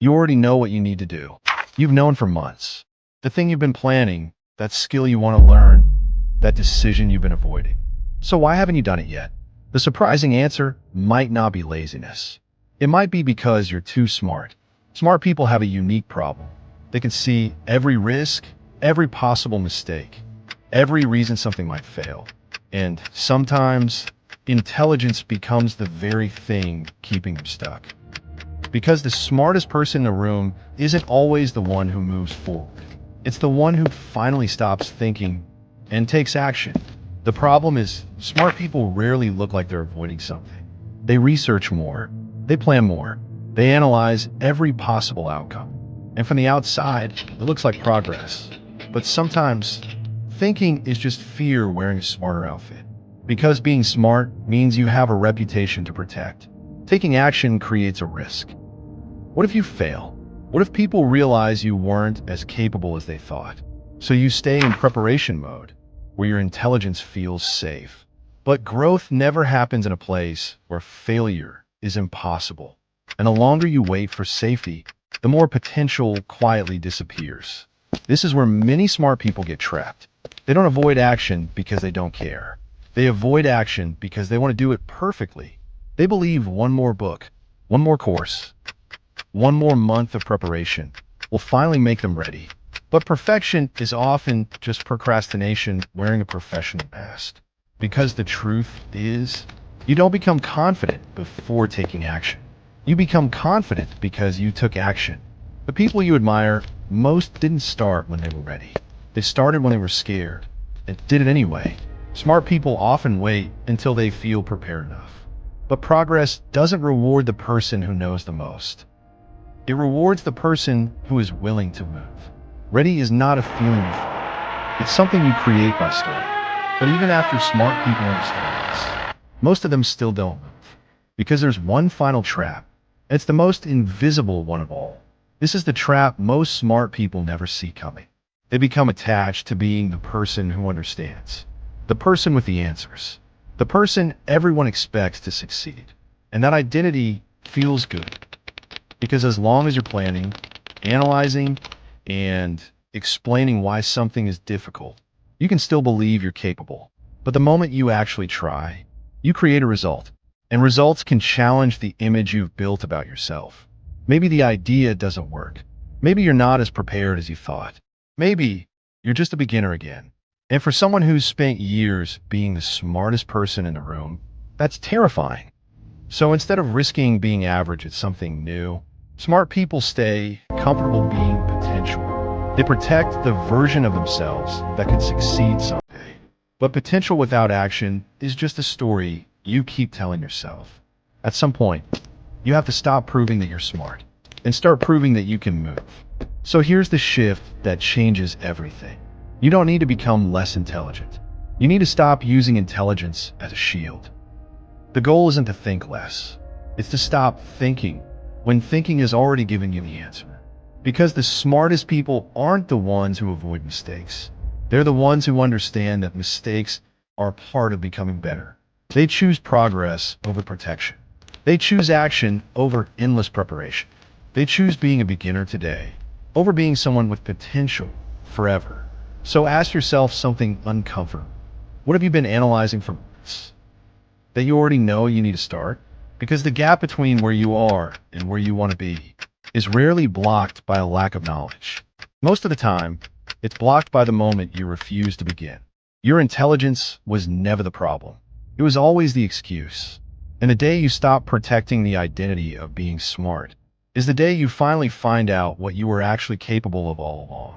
You already know what you need to do. You've known for months. The thing you've been planning, that skill you want to learn, that decision you've been avoiding. So why haven't you done it yet? The surprising answer might not be laziness. It might be because you're too smart. Smart people have a unique problem. They can see every risk, every possible mistake, every reason something might fail. And sometimes, intelligence becomes the very thing keeping them stuck. Because the smartest person in the room isn't always the one who moves forward. It's the one who finally stops thinking and takes action. The problem is, smart people rarely look like they're avoiding something. They research more, they plan more, they analyze every possible outcome. And from the outside, it looks like progress. But sometimes, thinking is just fear wearing a smarter outfit. Because being smart means you have a reputation to protect. Taking action creates a risk. What if you fail? What if people realize you weren't as capable as they thought? So you stay in preparation mode, where your intelligence feels safe. But growth never happens in a place where failure is impossible. And the longer you wait for safety, the more potential quietly disappears. This is where many smart people get trapped. They don't avoid action because they don't care. They avoid action because they want to do it perfectly. They believe one more book, one more course, one more month of preparation will finally make them ready. But perfection is often just procrastination wearing a professional mask. Because the truth is, you don't become confident before taking action. You become confident because you took action. The people you admire most didn't start when they were ready. They started when they were scared and did it anyway. Smart people often wait until they feel prepared enough. But progress doesn't reward the person who knows the most. It rewards the person who is willing to move. Ready is not a feeling you feel. It's something you create by starting. But even after smart people understand this, most of them still don't move. Because there's one final trap. It's the most invisible one of all. This is the trap most smart people never see coming. They become attached to being the person who understands. The person with the answers. The person everyone expects to succeed. And that identity feels good. Because as long as you're planning, analyzing, and explaining why something is difficult, you can still believe you're capable. But the moment you actually try, you create a result. And results can challenge the image you've built about yourself. Maybe the idea doesn't work. Maybe you're not as prepared as you thought. Maybe you're just a beginner again. And for someone who's spent years being the smartest person in the room, that's terrifying. So instead of risking being average at something new, smart people stay comfortable being potential. They protect the version of themselves that could succeed someday. But potential without action is just a story you keep telling yourself. At some point, you have to stop proving that you're smart and start proving that you can move. So here's the shift that changes everything. You don't need to become less intelligent. You need to stop using intelligence as a shield. The goal isn't to think less. It's to stop thinking when thinking has already given you the answer. Because the smartest people aren't the ones who avoid mistakes. They're the ones who understand that mistakes are part of becoming better. They choose progress over protection. They choose action over endless preparation. They choose being a beginner today over being someone with potential forever. So ask yourself something uncomfortable. What have you been analyzing for months that you already know you need to start? Because the gap between where you are and where you want to be is rarely blocked by a lack of knowledge. Most of the time, it's blocked by the moment you refuse to begin. Your intelligence was never the problem. It was always the excuse. And the day you stop protecting the identity of being smart is the day you finally find out what you were actually capable of all along.